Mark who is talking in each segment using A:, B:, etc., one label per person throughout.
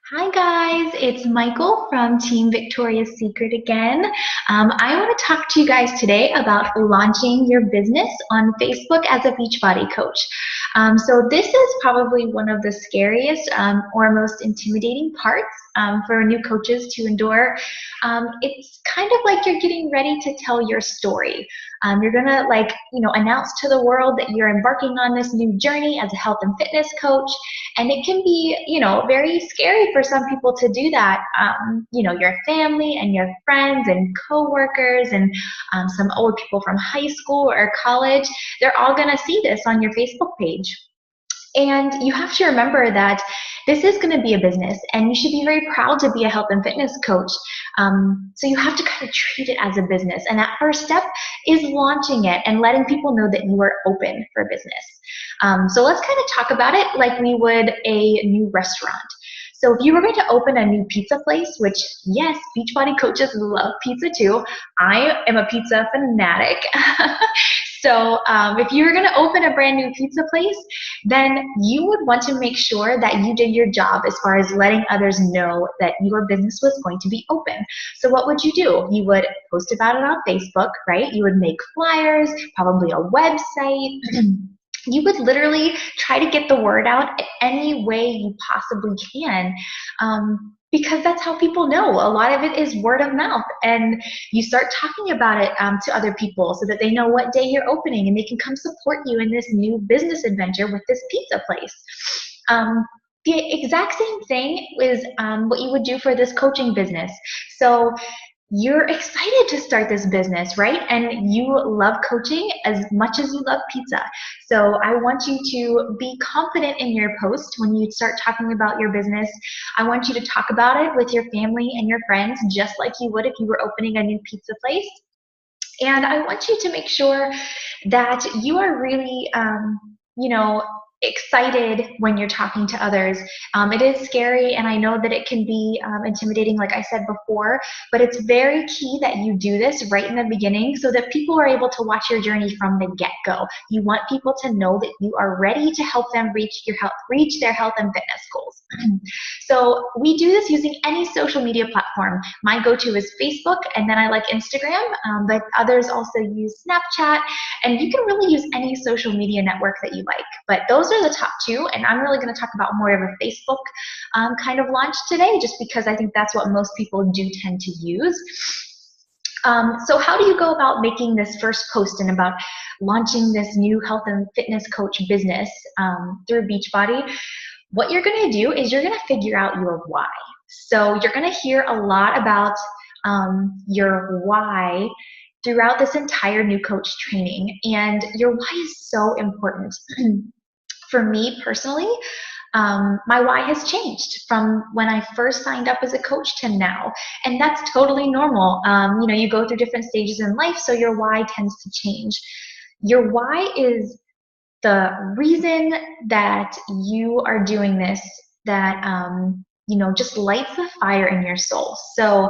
A: Hi guys, it's Michael from Team Victoria's Secret again. I want to talk to you guys today about launching your business on Facebook as a Beachbody coach. So this is probably one of the scariest or most intimidating parts for new coaches to endure. It's kind of like you're getting ready to tell your story. You're gonna announce to the world that you're embarking on this new journey as a health and fitness coach. And it can be, very scary for some people to do that. Your family and your friends and coworkers and some old people from high school or college, they're all going to see this on your Facebook page. And you have to remember that this is going to be a business and you should be very proud to be a health and fitness coach. So you have to kind of treat it as a business. And that first step is launching it and letting people know that you are open for business. So let's kind of talk about it like we would a new restaurant. So if you were going to open a new pizza place, which yes, Beachbody coaches love pizza too. I am a pizza fanatic. So if you were going to open a brand new pizza place, then you would want to make sure that you did your job as far as letting others know that your business was going to be open. So what would you do? You would post about it on Facebook, right? You would make flyers, probably a website. You would literally try to get the word out any way you possibly can. Because that's how people know. A lot of it is word of mouth, and you start talking about it to other people so that they know what day you're opening and they can come support you in this new business adventure with this pizza place. The exact same thing is what you would do for this coaching business. So you're excited to start this business, right? And you love coaching as much as you love pizza. So I want you to be confident in your post when you start talking about your business. I want you to talk about it with your family and your friends, just like you would if you were opening a new pizza place. And I want you to make sure that you are really, excited when you're talking to others. It is scary, and I know that it can be intimidating, like I said before, but it's very key that you do this right in the beginning so that people are able to watch your journey from the get-go. You want people to know that you are ready to help them reach their health and fitness goals. So we do this using any social media platform. My go-to is Facebook, and then I like Instagram, but others also use Snapchat, and you can really use any social media network that you like. But those are the top two, and I'm really going to talk about more of a Facebook kind of launch today, just because I think that's what most people do tend to use. So how do you go about making this first post and about launching this new health and fitness coach business through Beachbody? What you're going to do is you're going to figure out your why. So you're going to hear a lot about your why throughout this entire new coach training, and your why is so important. For me personally, my why has changed from when I first signed up as a coach to now, and that's totally normal. You go through different stages in life, so your why tends to change. Your why is the reason that you are doing this, that just lights the fire in your soul. So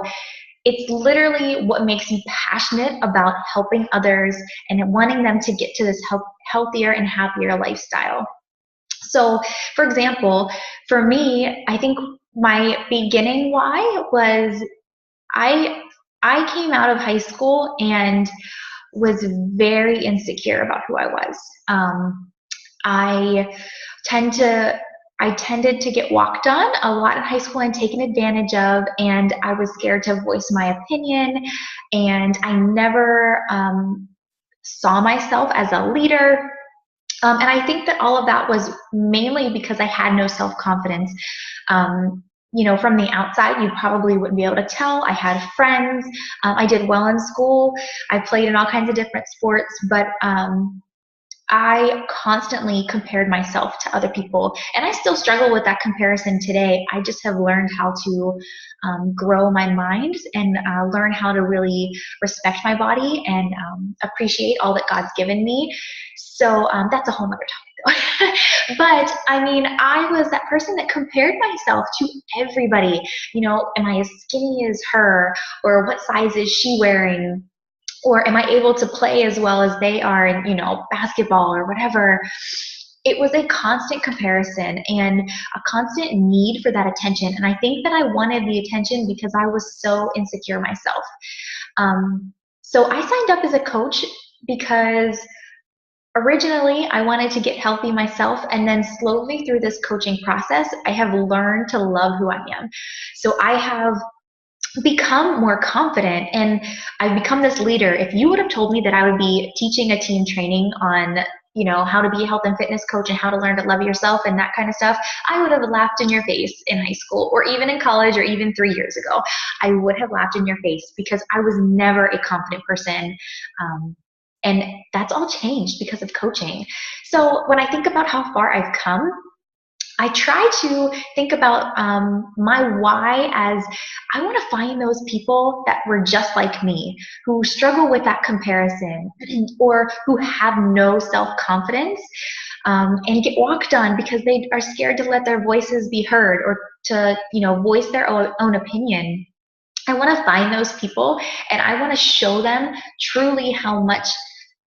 A: it's literally what makes you passionate about helping others and wanting them to get to this healthier and happier lifestyle. So for example, for me, I think my beginning why was I came out of high school and was very insecure about who I was. I tended to get walked on a lot in high school and taken advantage of, and I was scared to voice my opinion, and I never saw myself as a leader. And I think that all of that was mainly because I had no self-confidence. From the outside, you probably wouldn't be able to tell. I had friends. I did well in school. I played in all kinds of different sports, but I constantly compared myself to other people, and I still struggle with that comparison today. I just have learned how to grow my mind and learn how to really respect my body and appreciate all that God's given me. So that's a whole other topic. But I mean, I was that person that compared myself to everybody. Am I as skinny as her? Or what size is she wearing? Or am I able to play as well as they are in, basketball or whatever? it was a constant comparison and a constant need for that attention. And I think that I wanted the attention because I was so insecure myself. So I signed up as a coach because originally I wanted to get healthy myself, and then slowly through this coaching process, I have learned to love who I am. So I have become more confident, and I've become this leader. If you would have told me that I would be teaching a team training on how to be a health and fitness coach and how to learn to love yourself and that kind of stuff, I would have laughed in your face in high school or even in college or even 3 years ago. I would have laughed in your face because I was never a confident person. And that's all changed because of coaching. So when I think about how far I've come, I try to think about my why as I want to find those people that were just like me, who struggle with that comparison or who have no self-confidence, and get walked on because they are scared to let their voices be heard or to voice their own opinion. I want to find those people, and I want to show them truly how much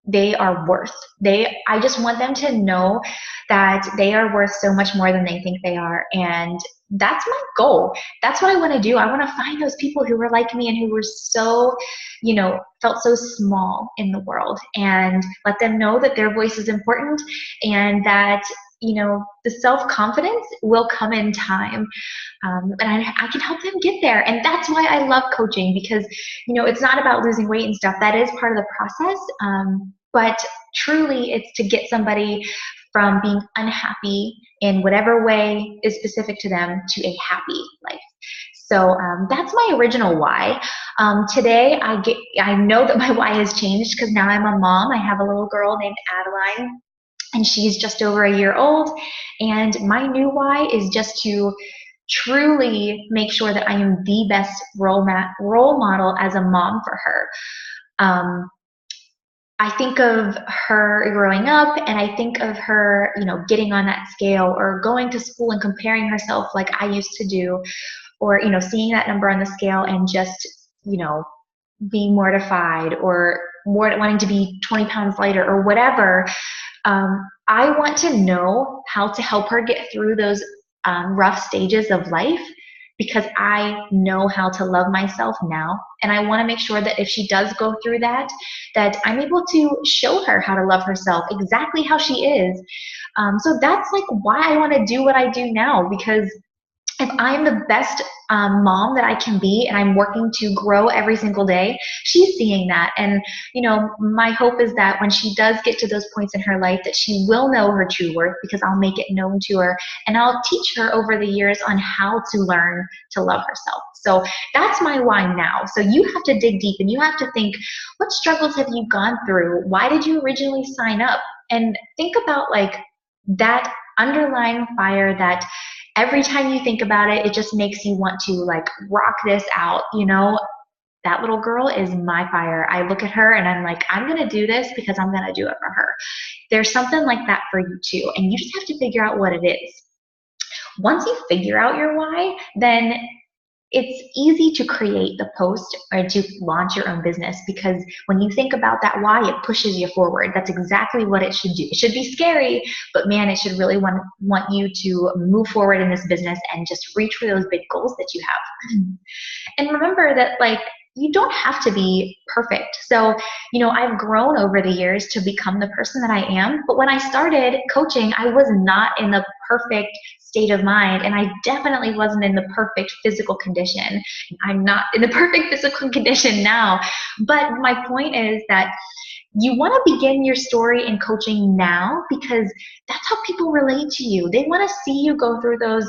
A: they are worth. I just want them to know that they are worth so much more than they think they are. And that's my goal. That's what I want to do. I want to find those people who were like me and who were so, felt so small in the world, and let them know that their voice is important and that the self-confidence will come in time. And I can help them get there. And that's why I love coaching, because, it's not about losing weight and stuff. That is part of the process. But truly, it's to get somebody from being unhappy in whatever way is specific to them to a happy life. So that's my original why. Today, I know that my why has changed because now I'm a mom. I have a little girl named Adeline, and she's just over a year old. And my new why is just to truly make sure that I am the best role model as a mom for her. I think of her growing up, and I think of her, getting on that scale or going to school and comparing herself like I used to do, or, seeing that number on the scale and just, being mortified or wanting to be 20 pounds lighter or whatever. I want to know how to help her get through those rough stages of life, because I know how to love myself now. And I want to make sure that if she does go through that I'm able to show her how to love herself exactly how she is. So that's like why I want to do what I do now, because if I'm the best mom that I can be, and I'm working to grow every single day, she's seeing that. And, my hope is that when she does get to those points in her life, that she will know her true worth, because I'll make it known to her, and I'll teach her over the years on how to learn to love herself. So that's my why now. So you have to dig deep, and you have to think, what struggles have you gone through? Why did you originally sign up? And think about like that underlying fire that every time you think about it, it just makes you want to like rock this out. That little girl is my fire. I look at her and I'm like, I'm going to do this because I'm going to do it for her. There's something like that for you too. And you just have to figure out what it is. Once you figure out your why, then it's easy to create the post or to launch your own business, because when you think about that why, it pushes you forward. That's exactly what it should do. It should be scary, but man, it should really want you to move forward in this business and just reach for those big goals that you have. And remember that you don't have to be perfect. So, I've grown over the years to become the person that I am. But when I started coaching, I was not in the perfect state of mind, and I definitely wasn't in the perfect physical condition. I'm not in the perfect physical condition now. But my point is that you want to begin your story in coaching now, because that's how people relate to you. They want to see you go through those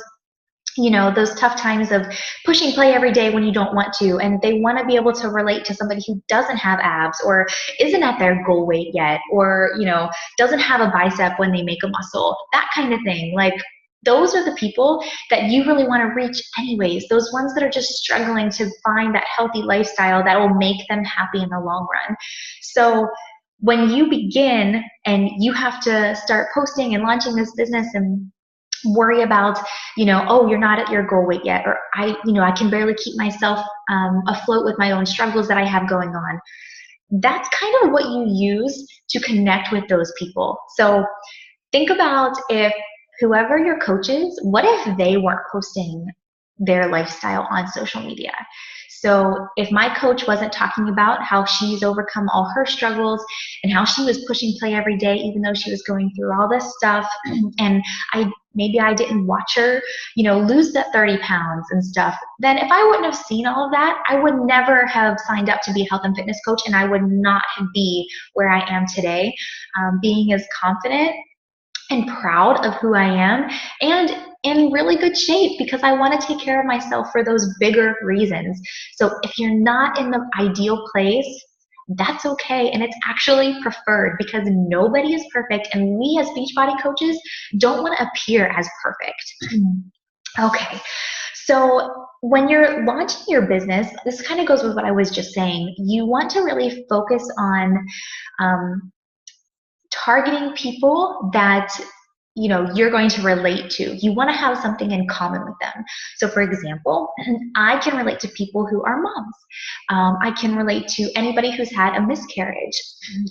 A: tough times of pushing play every day when you don't want to, and they want to be able to relate to somebody who doesn't have abs or isn't at their goal weight yet, or, doesn't have a bicep when they make a muscle, that kind of thing. Those are the people that you really want to reach anyways, those ones that are just struggling to find that healthy lifestyle that will make them happy in the long run. So when you begin and you have to start posting and launching this business and worry about, oh, you're not at your goal weight yet, or I can barely keep myself afloat with my own struggles that I have going on. That's kind of what you use to connect with those people. So think about if whoever your coach is, what if they weren't posting their lifestyle on social media? So if my coach wasn't talking about how she's overcome all her struggles and how she was pushing play every day, even though she was going through all this stuff, and maybe I didn't watch her, lose that 30 pounds and stuff, then if I wouldn't have seen all of that, I would never have signed up to be a health and fitness coach, and I would not be where I am today, being as confident and proud of who I am, and in really good shape, because I want to take care of myself for those bigger reasons. So if you're not in the ideal place, that's okay, and it's actually preferred, because nobody is perfect, and we as Beachbody coaches don't want to appear as perfect. Okay, so when you're launching your business, this kind of goes with what I was just saying. You want to really focus on targeting people that you're going to relate to. You want to have something in common with them. So for example, I can relate to people who are moms. I can relate to anybody who's had a miscarriage.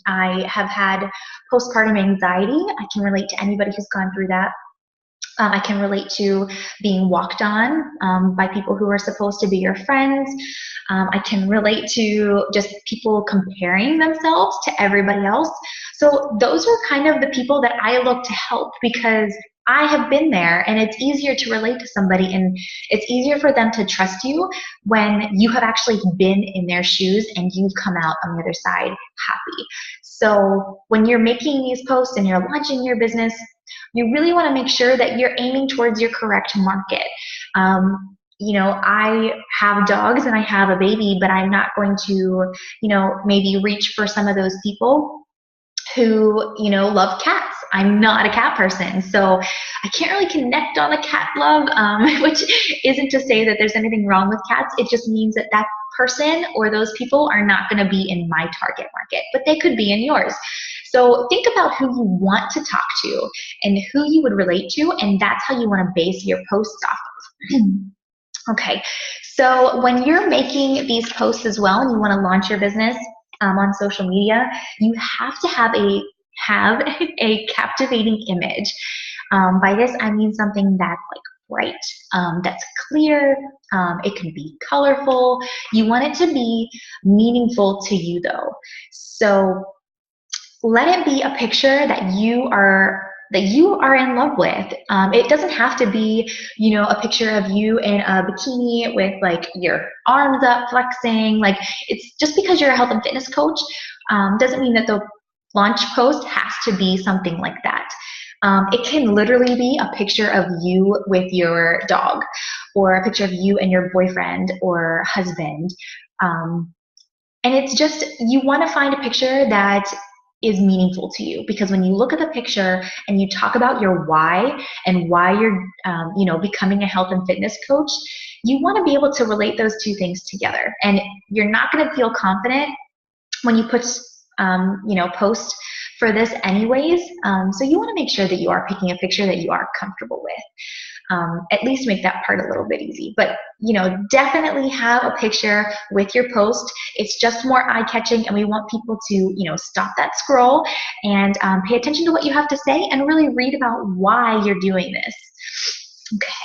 A: I have had postpartum anxiety. I can relate to anybody who's gone through that. I can relate to being walked on by people who are supposed to be your friends. I can relate to just people comparing themselves to everybody else. So those are kind of the people that I look to help, because I have been there, and it's easier to relate to somebody, and it's easier for them to trust you when you have actually been in their shoes and you've come out on the other side happy. So when you're making these posts and you're launching your business, you really want to make sure that you're aiming towards your correct market. I have dogs and I have a baby, but I'm not going to, maybe reach for some of those people who, love cats. I'm not a cat person, so I can't really connect on the cat love, which isn't to say that there's anything wrong with cats. It just means that that person or those people are not going to be in my target market, but they could be in yours. So think about who you want to talk to and who you would relate to, and that's how you want to base your posts off of. Okay, so when you're making these posts as well and you want to launch your business on social media, you have to have a captivating image. By this, I mean something that's bright, that's clear, it can be colorful. You want it to be meaningful to you though. So let it be a picture that you are in love with. It doesn't have to be, a picture of you in a bikini with your arms up flexing. It's just because you're a health and fitness coach doesn't mean that the launch post has to be something like that. It can literally be a picture of you with your dog, or a picture of you and your boyfriend or husband. And it's just, you want to find a picture that is meaningful to you, because when you look at the picture and you talk about your why and why you're becoming a health and fitness coach, you want to be able to relate those two things together, and you're not going to feel confident when you put post for this anyways. So you want to make sure that you are picking a picture that you are comfortable with. At least make that part a little bit easy. But definitely have a picture with your post. It's just more eye-catching, and we want people to stop that scroll and pay attention to what you have to say and really read about why you're doing this. Okay.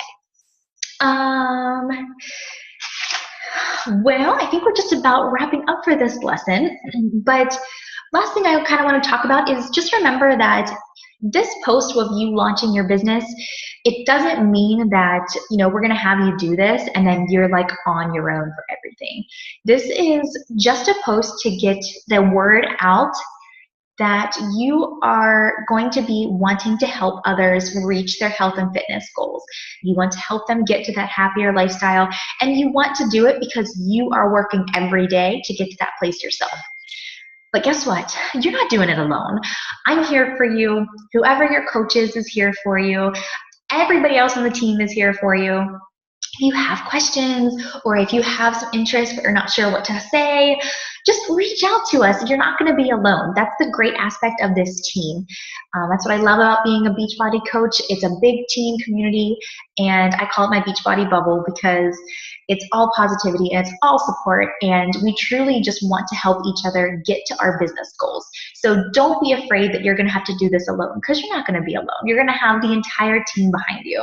A: Well, I think we're just about wrapping up for this lesson, but last thing I kind of want to talk about is just remember that this post of you launching your business, it doesn't mean that we're going to have you do this and then you're on your own for everything. This is just a post to get the word out that you are going to be wanting to help others reach their health and fitness goals. You want to help them get to that happier lifestyle, and you want to do it because you are working every day to get to that place yourself. But guess what? You're not doing it alone. I'm here for you. Whoever your coach is here for you. Everybody else on the team is here for you. if you have questions or if you have some interest but you're not sure what to say, just reach out to us. You're not going to be alone. That's the great aspect of this team. That's what I love about being a Beachbody coach. It's a big team community, and I call it my Beachbody bubble because it's all positivity and it's all support, and we truly just want to help each other get to our business goals. So don't be afraid that you're going to have to do this alone, because you're not going to be alone. You're going to have the entire team behind you.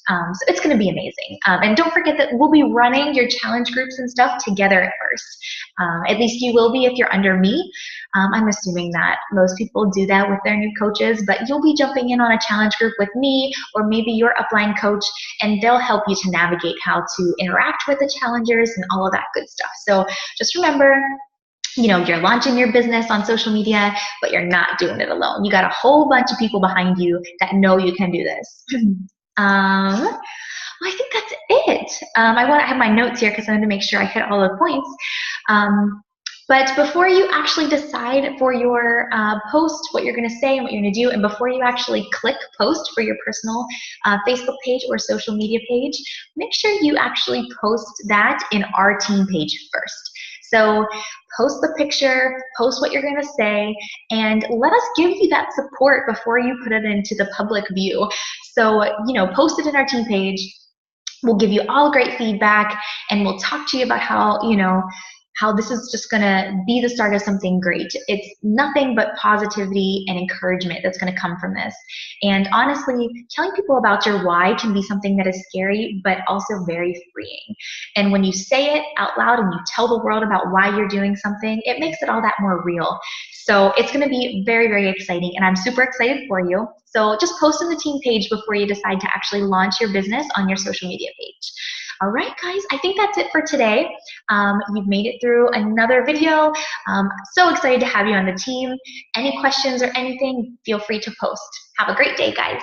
A: So it's going to be amazing. And don't forget that we'll be running your challenge groups and stuff together at first. At least you will be if you're under me. I'm assuming that most people do that with their new coaches, but you'll be jumping in on a challenge group with me or maybe your upline coach, and they'll help you to navigate how to interact with the challengers and all of that good stuff. So just remember, you're launching your business on social media, but you're not doing it alone. You got a whole bunch of people behind you that know you can do this. Well, I think that's it. I have my notes here because I want to make sure I hit all the points. But before you actually decide for your post what you're going to say and what you're going to do, and before you actually click post for your personal Facebook page or social media page, make sure you actually post that in our team page first. So post the picture, post what you're going to say, and let us give you that support before you put it into the public view. So, post it in our team page. We'll give you all great feedback, and we'll talk to you about how this is just going to be the start of something great. It's nothing but positivity and encouragement that's going to come from this. And honestly, telling people about your why can be something that is scary, but also very freeing. And when you say it out loud and you tell the world about why you're doing something, it makes it all that more real. So it's going to be very, very exciting, and I'm super excited for you. So just post on the team page before you decide to actually launch your business on your social media page. All right, guys, I think that's it for today. You've made it through another video. So excited to have you on the team. Any questions or anything, feel free to post. Have a great day, guys.